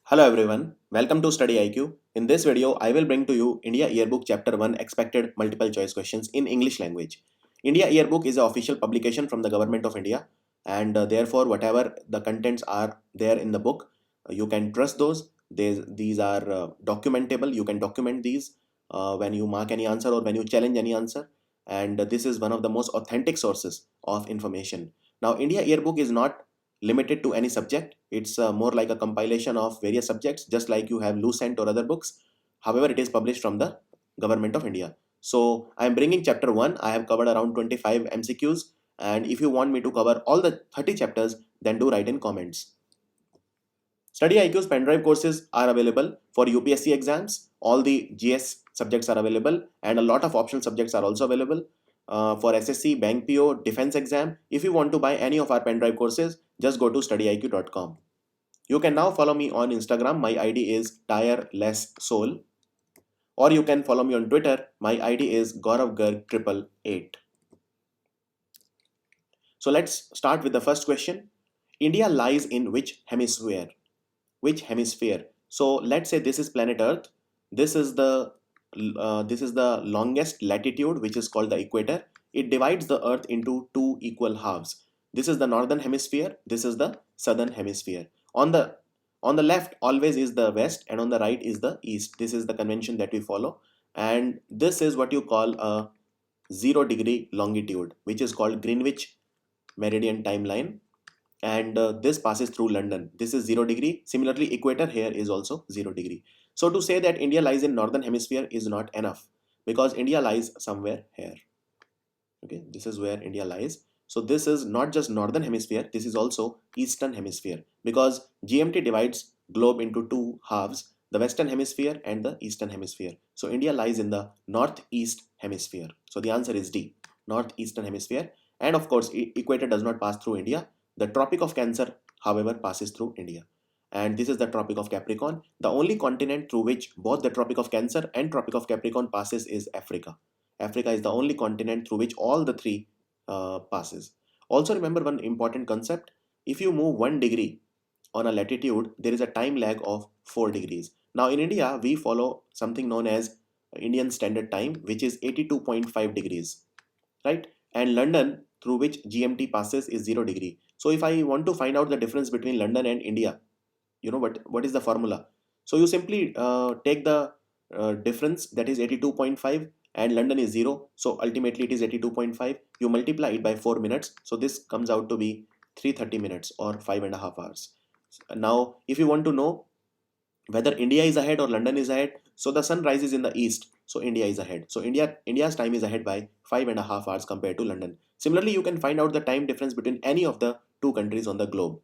Hello everyone, welcome to StudyIQ. In this video, I will bring to you India Yearbook Chapter 1 Expected Multiple Choice Questions in English language. India Yearbook is an official publication from the Government of India, and therefore whatever the contents are there in the book, you can trust those. These are documentable. You can document these when you mark any answer or when you challenge any answer, and this is one of the most authentic sources of information. Now, India Yearbook is not limited to any subject. It's more like a compilation of various subjects, just like you have Lucent or other books. However, it is published from the Government of India. So I am bringing chapter 1. I have covered around 25 MCQs, and if you want me to cover all the 30 chapters, then do write in comments. StudyIQ's pendrive courses are available for UPSC exams. All the GS subjects are available, and a lot of optional subjects are also available. For SSC, Bank PO, Defense exam. If you want to buy any of our pendrive courses, just go to studyiq.com. You can now follow me on Instagram. My ID is tirelesssoul. Or you can follow me on Twitter. My ID is GauravGarg888. So let's start with the first question. India lies in which hemisphere? Which hemisphere? So let's say this is planet Earth. This is the longest latitude, which is called the equator. It divides the Earth into two equal halves. This is the northern hemisphere. This is the southern hemisphere. On the left always is the west, and on the right is the east. This is the convention that we follow, and this is what you call a 0-degree longitude, which is called Greenwich Meridian timeline, and this passes through London. This is 0-degree. Similarly, equator here is also 0-degree. So to say that India lies in northern hemisphere is not enough, because India lies somewhere here. Okay, this is where India lies. So this is not just northern hemisphere, this is also eastern hemisphere, because GMT divides globe into two halves, the western hemisphere and the eastern hemisphere. So India lies in the northeast hemisphere. So the answer is D, northeastern hemisphere. And of course, equator does not pass through India. The Tropic of Cancer, however, passes through India. And this is the Tropic of Capricorn. The only continent through which both the Tropic of Cancer and Tropic of Capricorn passes is Africa. Africa is the only continent through which all the three passes. Also remember one important concept. If you move 1 degree on a latitude, there is a time lag of 4 degrees. Now in India, we follow something known as Indian Standard Time, which is 82.5 degrees, right? And London, through which GMT passes, is 0-degree. So if I want to find out the difference between London and India, you know what is the formula? So you simply take the difference, that is 82.5, and London is 0. So ultimately it is 82.5. You multiply it by 4 minutes. So this comes out to be 330 minutes or 5.5 hours. Now, if you want to know whether India is ahead or London is ahead, so the sun rises in the east, so India is ahead. So India's time is ahead by 5.5 hours compared to London. Similarly, you can find out the time difference between any of the two countries on the globe.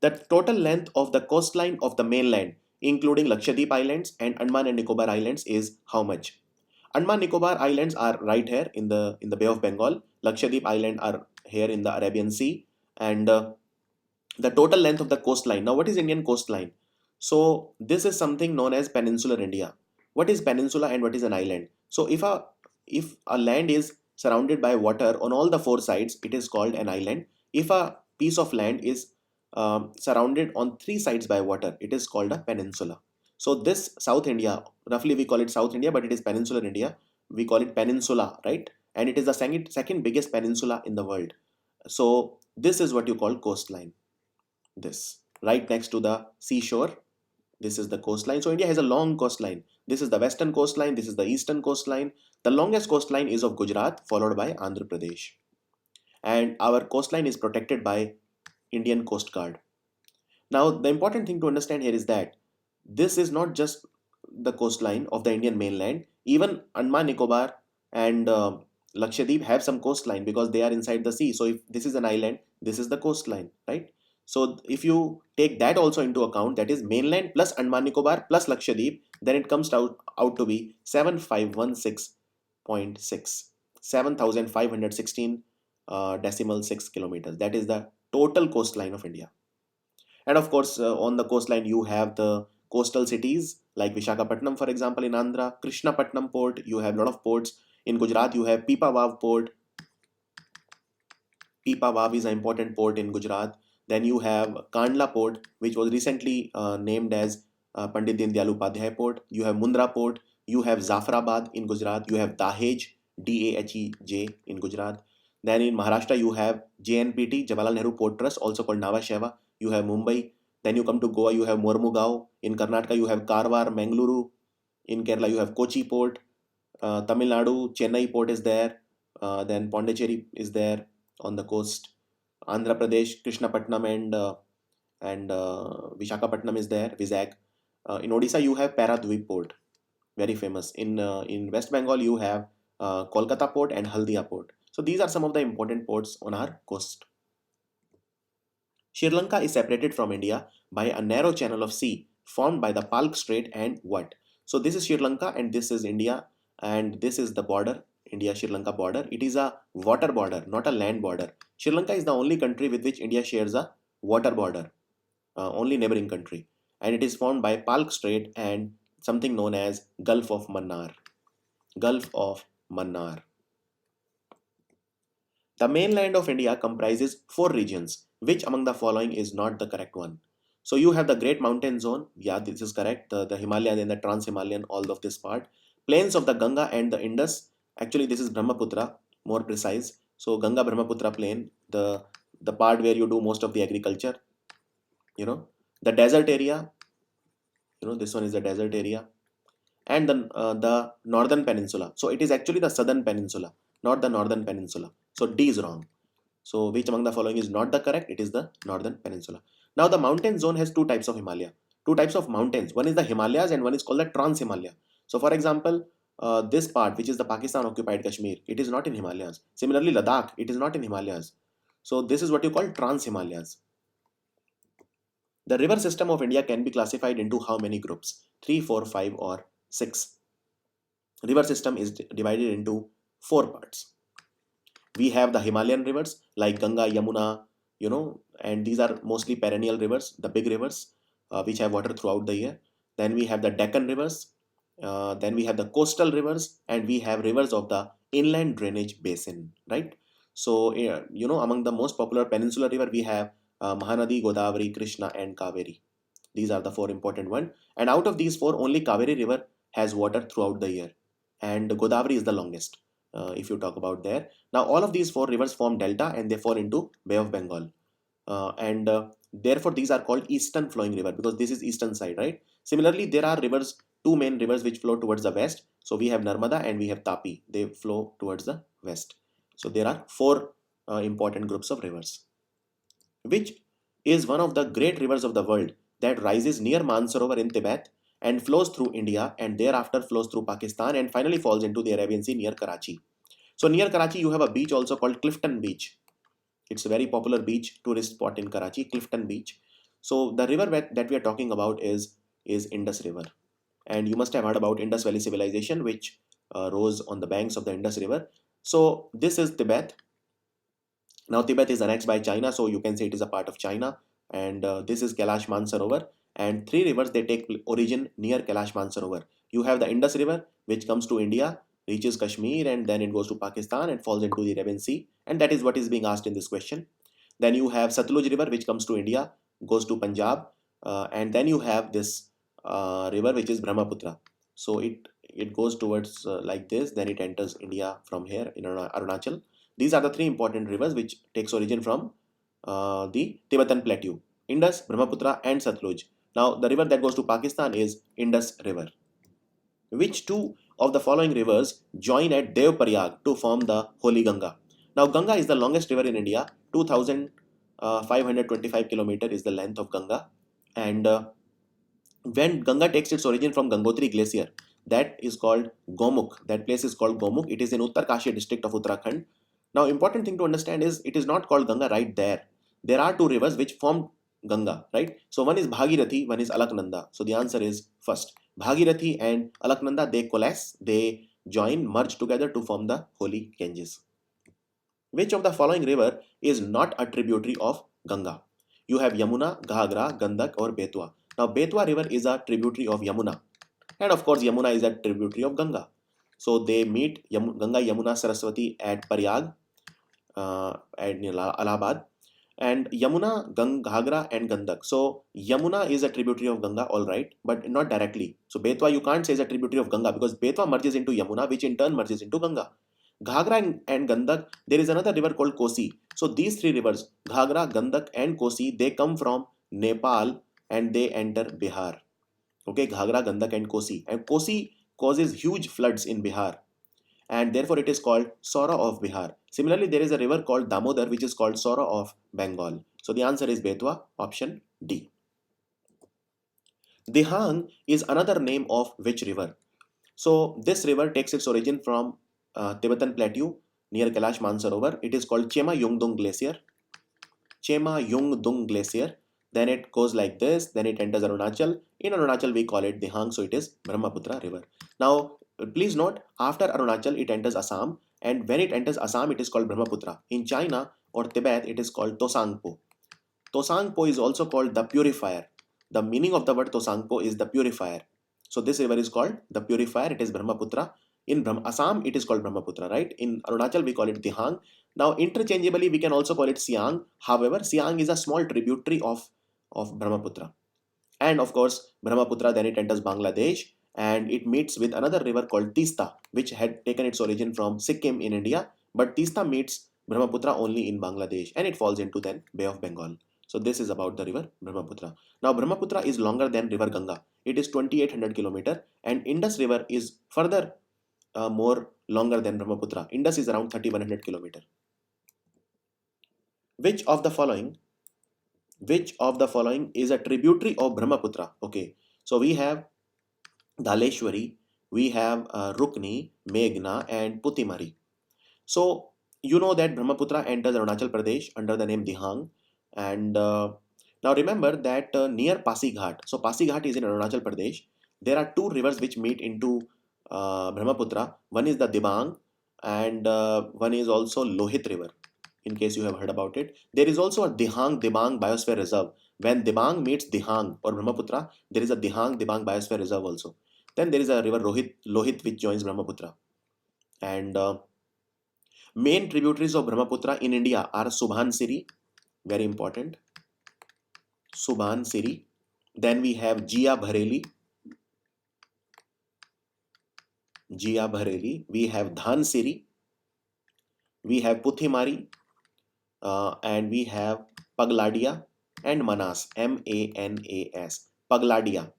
The total length of the coastline of the mainland, including Lakshadweep Islands and Andaman and Nicobar Islands, is how much? Andaman Nicobar Islands are right here in the Bay of Bengal. Lakshadweep Island are here in the Arabian Sea, and the total length of the coastline. Now, what is Indian coastline? So this is something known as peninsular India. What is peninsula and what is an island? So if a land is surrounded by water on all the four sides, it is called an island. If a piece of land is surrounded on three sides by water, it is called a peninsula. So this South India, roughly we call it South India, but it is peninsular India. We call it peninsula, right? And it is the second biggest peninsula in the world. So this is what you call coastline. This right next to the seashore, this is the coastline. So India has a long coastline. This is the western coastline, this is the eastern coastline. The longest coastline is of Gujarat, followed by Andhra Pradesh, and our coastline is protected by Indian Coast Guard. Now the important thing to understand here is that this is not just the coastline of the Indian mainland. Even Andaman Nicobar and Lakshadweep have some coastline because they are inside the sea. So if this is an island, this is the coastline, right? So if you take that also into account, that is mainland plus Andaman Nicobar plus Lakshadweep, then it comes out to be 7516.6, 7516 decimal 6 kilometers. That is the total coastline of India. And of course, on the coastline you have the coastal cities like Visakhapatnam, for example, in Andhra, Krishnapatnam port. You have a lot of ports. In Gujarat, you have Pipavav port. Pipavav is an important port in Gujarat. Then you have Kandla Port, which was recently named as Pandit Dindayal Upadhyay Port. You have Mundra Port. You have Zafrabad in Gujarat. You have Dahej, Dahej in Gujarat. Then in Maharashtra, you have JNPT, Jawaharlal Nehru Port Trust, also called Nhava Sheva. You have Mumbai. Then you come to Goa, you have Mormugao. In Karnataka, you have Karwar, Mangaluru. In Kerala, you have Kochi Port. Tamil Nadu, Chennai Port is there. Then Pondicherry is there on the coast. Andhra Pradesh, Krishnapatnam and Vishakhapatnam is there. Vizag. In Odisha, you have Paradweep Port, very famous. In West Bengal, you have Kolkata Port and Haldia Port. So these are some of the important ports on our coast. Sri Lanka is separated from India by a narrow channel of sea formed by the Palk Strait and what? So this is Sri Lanka and this is India, and this is the border, India-Sri Lanka border. It is a water border, not a land border. Sri Lanka is the only country with which India shares a water border, only neighboring country. And it is formed by Palk Strait and something known as Gulf of Mannar. Gulf of Mannar. The mainland of India comprises 4 regions. Which among the following is not the correct one? So you have the Great Mountain Zone. Yeah, this is correct. The Himalayan and the Trans-Himalayan, all of this part. Plains of the Ganga and the Indus. Actually, this is Brahmaputra, more precise. So Ganga Brahmaputra plain, the part where you do most of the agriculture. The desert area. This one is the desert area. And the northern peninsula. So it is actually the southern peninsula, not the northern peninsula. So D is wrong. So which among the following is not the correct? It is the northern peninsula. Now the mountain zone has 2 types of Himalaya. 2 types of mountains. One is the Himalayas and one is called the Trans-Himalaya. So for example, this part, which is the Pakistan occupied Kashmir, it is not in Himalayas. Similarly, Ladakh, it is not in Himalayas. So this is what you call Trans-Himalayas. The river system of India can be classified into how many groups? 3, 4, 5 or 6. River system is divided into 4 parts. We have the Himalayan rivers like Ganga, Yamuna, and these are mostly perennial rivers, the big rivers, which have water throughout the year. Then we have the Deccan rivers. Then we have the coastal rivers, and we have rivers of the inland drainage basin, right? So, among the most popular peninsular river, we have Mahanadi, Godavari, Krishna, and Kaveri. These are the 4 important ones. And out of these 4, only Kaveri river has water throughout the year. And Godavari is the longest, if you talk about there. Now, all of these 4 rivers form delta and they fall into Bay of Bengal. Therefore, these are called eastern flowing river because this is eastern side, right? Similarly, there are rivers, 2 main rivers which flow towards the west. So we have Narmada and we have Tapi. They flow towards the west. So there are 4 important groups of rivers. Which is one of the great rivers of the world that rises near Mansarovar in Tibet and flows through India and thereafter flows through Pakistan and finally falls into the Arabian Sea near Karachi. So near Karachi, you have a beach also called Clifton Beach. It's a very popular beach, tourist spot in Karachi, Clifton Beach. So the river that we are talking about is Indus River. And you must have heard about Indus Valley Civilization, which rose on the banks of the Indus River. So this is Tibet. Now Tibet is annexed by China, so you can say it is a part of China. And this is Kailash Mansarovar. And 3 rivers, they take origin near Kailash Mansarovar. You have the Indus River, which comes to India, reaches Kashmir, and then it goes to Pakistan and falls into the Arabian Sea. And that is what is being asked in this question. Then you have Satluj River, which comes to India, goes to Punjab. And then you have this river, which is Brahmaputra. So it goes towards like this, then it enters India from here in Arunachal. These are the 3 important rivers which takes origin from the Tibetan Plateau. Indus, Brahmaputra and Satluj. Now the river that goes to Pakistan is Indus River. Which 2 of the following rivers join at Devprayag to form the Holy Ganga? Now Ganga is the longest river in India. 2,525 km is the length of Ganga. And when Ganga takes its origin from Gangotri Glacier, that is called Gomukh. That place is called Gomukh. It is in Uttarkashi district of Uttarakhand. Now, important thing to understand is it is not called Ganga right there. There are 2 rivers which form Ganga, right? So one is Bhagirathi, one is Alaknanda. So the answer is first. Bhagirathi and Alaknanda, they coalesce, they join, merge together to form the Holy Ganges. Which of the following river is not a tributary of Ganga? You have Yamuna, Ghagra, Gandak or Betwa. Now Betwa river is a tributary of Yamuna. And of course Yamuna is a tributary of Ganga. So they meet Ganga, Yamuna, Saraswati at Prayag, at Allahabad. And Yamuna, Ghagra and Gandak. So Yamuna is a tributary of Ganga, all right, but not directly. So Betwa you can't say is a tributary of Ganga because Betwa merges into Yamuna, which in turn merges into Ganga. Ghagra and Gandak, there is another river called Kosi. So these three rivers, Ghagra, Gandak and Kosi, they come from Nepal and they enter Bihar. Okay, Ghagra, Gandak and Kosi. And Kosi causes huge floods in Bihar, and therefore it is called Sora of Bihar. Similarly, there is a river called Damodar which is called Sora of Bengal. So the answer is Betwa, option D. Dihang is another name of which river? So this river takes its origin from Tibetan plateau near Kailash Mansarovar. It is called Chema Yungdung Glacier. Chema Yungdung Glacier. Then it goes like this. Then it enters Arunachal. In Arunachal we call it Dihang. So it is Brahmaputra River. Now please note, after Arunachal it enters Assam, and when it enters Assam it is called Brahmaputra. In China or Tibet it is called Tosangpo. Tosangpo is also called the purifier. The meaning of the word Tosangpo is the purifier. So this river is called the purifier. It is Brahmaputra. In Assam it is called Brahmaputra, right? In Arunachal we call it Dihang. Now interchangeably we can also call it Siang. However, Siang is a small tributary of Brahmaputra. And of course Brahmaputra, then it enters Bangladesh and it meets with another river called Tista, which had taken its origin from Sikkim in India, but Tista meets Brahmaputra only in Bangladesh and it falls into then Bay of Bengal. So this is about the river Brahmaputra. Now Brahmaputra is longer than river Ganga. It is 2800 kilometer, and Indus river is further more longer than Brahmaputra. Indus is around 3100 kilometer. Which of the following is a tributary of Brahmaputra? Okay, so we have Dhaleshwari, we have Rukni, Meghna and Putimari. So you know that Brahmaputra enters Arunachal Pradesh under the name Dihang, and now remember that near Pasighat, so Pasighat is in Arunachal Pradesh, there are two rivers which meet into Brahmaputra. One is the Dibang and one is also Lohit River, in case you have heard about it. There is also a Dihang-Dibang Biosphere Reserve. When Dibang meets Dihang or Brahmaputra, there is a Dihang-Dibang Biosphere Reserve also. Then there is a river Lohit which joins Brahmaputra. And main tributaries of Brahmaputra in India are Subhansiri, very important, Subhansiri. Then we have Jia Bhareli, we have Dhansiri, we have Puthimari, and we have Pagladia and Manas, Manas, Pagladia,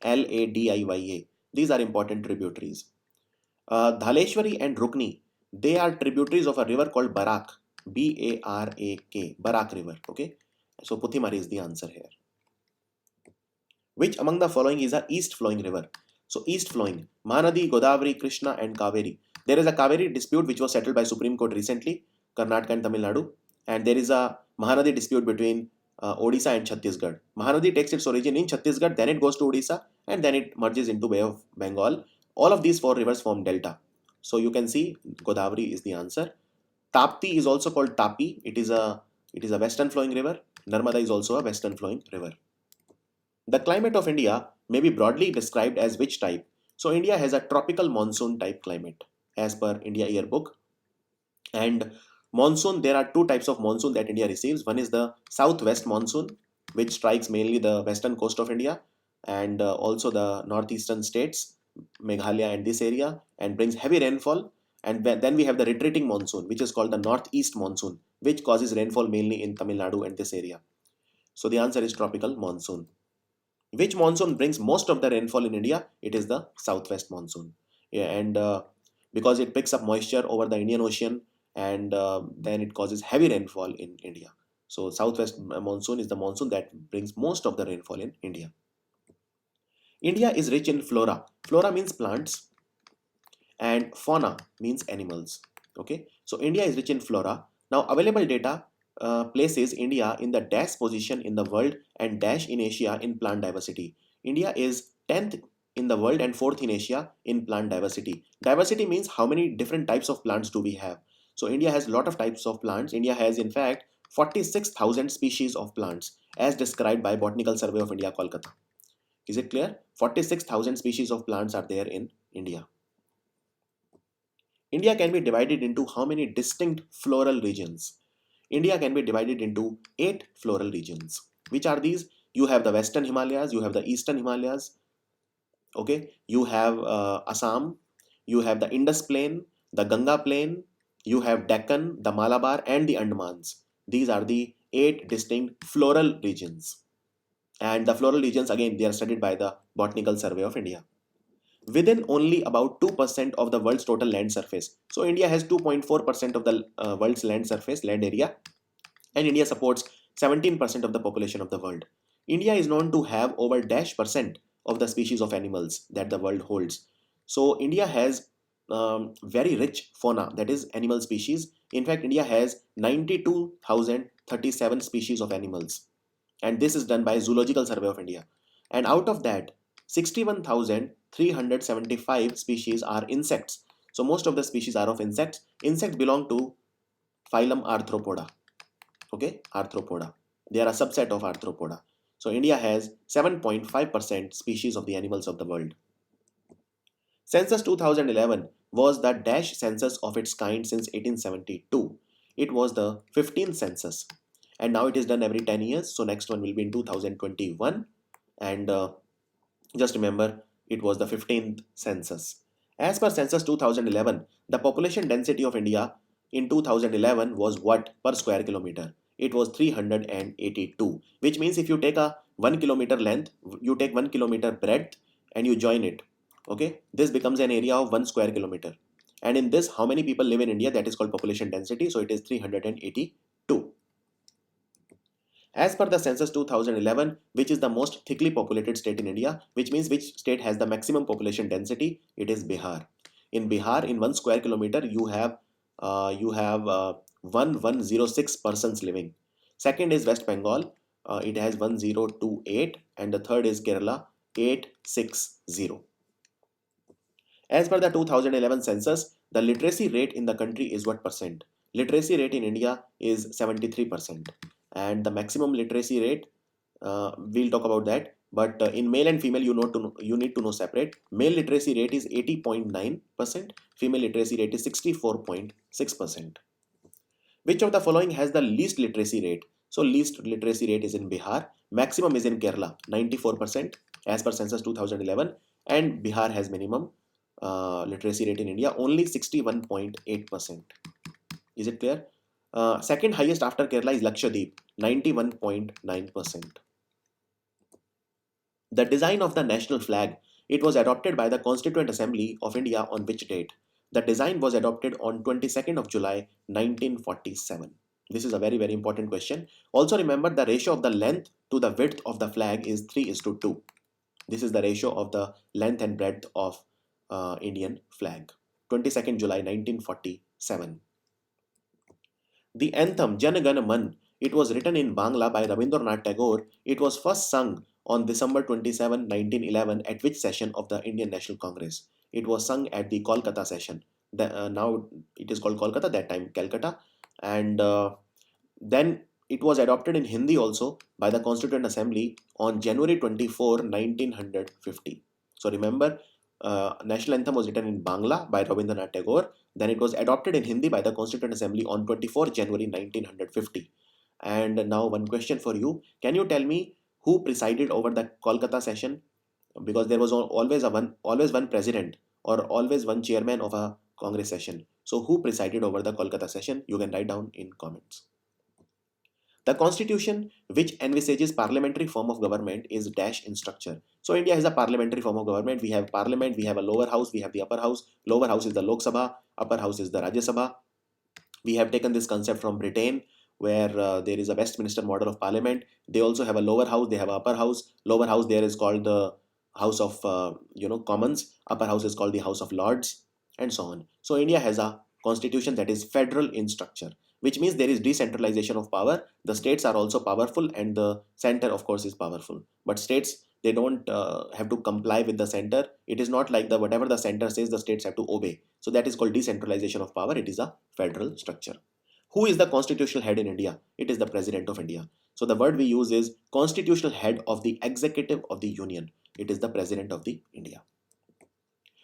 Pagladiya. These are important tributaries. Dhaleshwari and Rukni, they are tributaries of a river called Barak, Barak, Barak River. Okay, so Puthimari is the answer here. Which among the following is a east flowing river? So east flowing, Mahanadi, Godavari, Krishna and Kaveri. There is a Kaveri dispute which was settled by Supreme Court recently, Karnataka and Tamil Nadu, and there is a Mahanadi dispute between Odisha and Chhattisgarh. Mahanadi takes its origin in Chhattisgarh, then it goes to Odisha, and then it merges into Bay of Bengal. All of these four rivers form delta. So you can see Godavari is the answer. Tapti is also called Tapi. It is a western flowing river. Narmada is also a western flowing river. The climate of India may be broadly described as which type? So India has a tropical monsoon type climate as per India Yearbook. And monsoon, there are two types of monsoon that India receives. One is the southwest monsoon, which strikes mainly the western coast of India and also the northeastern states, Meghalaya and this area, and brings heavy rainfall. And then we have the retreating monsoon, which is called the northeast monsoon, which causes rainfall mainly in Tamil Nadu and this area. So the answer is tropical monsoon. Which monsoon brings most of the rainfall in India? It is the southwest monsoon. Yeah, and because it picks up moisture over the Indian Ocean, and then it causes heavy rainfall in India. So southwest monsoon is the monsoon that brings most of the rainfall in India. India is rich in flora. Flora means plants and fauna means animals. Okay, so India is rich in flora. Now available data places India in the dash position in the world and dash in Asia in plant diversity. India is 10th in the world and 4th in Asia in plant diversity. Diversity means how many different types of plants do we have. So India has a lot of types of plants. India has in fact 46,000 species of plants as described by Botanical Survey of India, Kolkata. Is it clear? 46,000 species of plants are there in India. India can be divided into how many distinct floral regions? India can be divided into 8 floral regions. Which are these? You have the Western Himalayas, you have the Eastern Himalayas, okay, you have Assam, you have the Indus Plain, the Ganga Plain, you have Deccan, the Malabar, and the Andamans. These are the 8 distinct floral regions. And the floral regions, again, they are studied by the Botanical Survey of India. Within only about 2% of the world's total land surface. So India has 2.4% of the world's land surface, land area, and India supports 17% of the population of the world. India is known to have over -% of the species of animals that the world holds. So India has very rich fauna, that is animal species. In fact, India has 92,037 species of animals, and this is done by Zoological Survey of India. And out of that, 61,375 species are insects. So most of the species are of insects. Insects belong to phylum Arthropoda. Okay, Arthropoda. They are a subset of Arthropoda. So India has 7.5% species of the animals of the world. Census 2011 was the dash census of its kind since 1872. It was the 15th census, and now it is done every 10 years. So next one will be in 2021, and just remember it was the 15th census. As per Census 2011, the population density of India in 2011 was what per square kilometer? It was 382, which means if you take a 1 kilometer length, you take 1 kilometer breadth and you join it, okay, this becomes an area of 1 square kilometer. And in this, how many people live in India? That is called population density. So it is 382. As per the Census 2011, which is the most thickly populated state in India, which means which state has the maximum population density? It is Bihar. In Bihar, in 1 square kilometer, you have 1106 persons living. Second is West Bengal. It has 1028, and the third is Kerala, 860. As per the 2011 census, the literacy rate in the country is what percent? Literacy rate in India is 73%. And the maximum literacy rate, we'll talk about that. But in male and female, you need to know separate. Male literacy rate is 80.9%. Female literacy rate is 64.6%. Which of the following has the least literacy rate? So least literacy rate is in Bihar. Maximum is in Kerala, 94% as per Census 2011. And Bihar has minimum literacy rate in India, only 61.8%. Is it clear? Second highest after Kerala is Lakshadweep, 91.9%. The design of the national flag, it was adopted by the Constituent Assembly of India on which date? The design was adopted on 22nd of July 1947. This is a very, very important question. Also remember, the ratio of the length to the width of the flag is 3:2. This is the ratio of the length and breadth of Indian flag. 22nd July 1947. The anthem Jana-Gans-Mana, it was written in Bangla by Rabindranath Tagore. It was first sung on December 27, 1911 at which session of the Indian National Congress? It was sung at the Kolkata session. Now it is called Kolkata, that time Calcutta. And then it was adopted in Hindi also by the Constituent Assembly on January 24, 1950. So remember, National Anthem was written in Bangla by Rabindranath Tagore. Then it was adopted in Hindi by the Constituent Assembly on 24 January 1950. And now one question for you. Can you tell me who presided over the Kolkata session? Because there was always one president or always one chairman of a Congress session. So who presided over the Kolkata session? You can write down in comments. The constitution which envisages parliamentary form of government is dash in structure. So India has a parliamentary form of government. We have parliament, we have a lower house, we have the upper house. Lower house is the Lok Sabha, upper house is the Rajya Sabha. We have taken this concept from Britain, where there is a Westminster model of parliament. They also have a lower house, they have an upper house. Lower house there is called the House of Commons. Upper house is called the House of Lords, and so on. So India has a constitution that is federal in structure, which means there is decentralization of power. The states are also powerful and the center of course is powerful. But states, they don't have to comply with the center. It is not like whatever the center says, the states have to obey. So that is called decentralization of power. It is a federal structure. Who is the constitutional head in India? It is the President of India. So the word we use is constitutional head of the executive of the Union. It is the President of the India.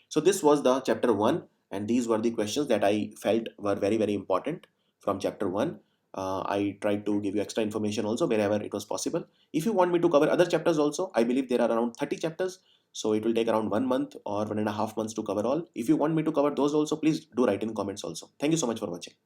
So this was the chapter 1, and these were the questions that I felt were very, very important from chapter 1. I tried to give you extra information also wherever it was possible. If you want me to cover other chapters also, I believe there are around 30 chapters. So it will take around 1 month or 1.5 months to cover all. If you want me to cover those also, please do write in comments also. Thank you so much for watching.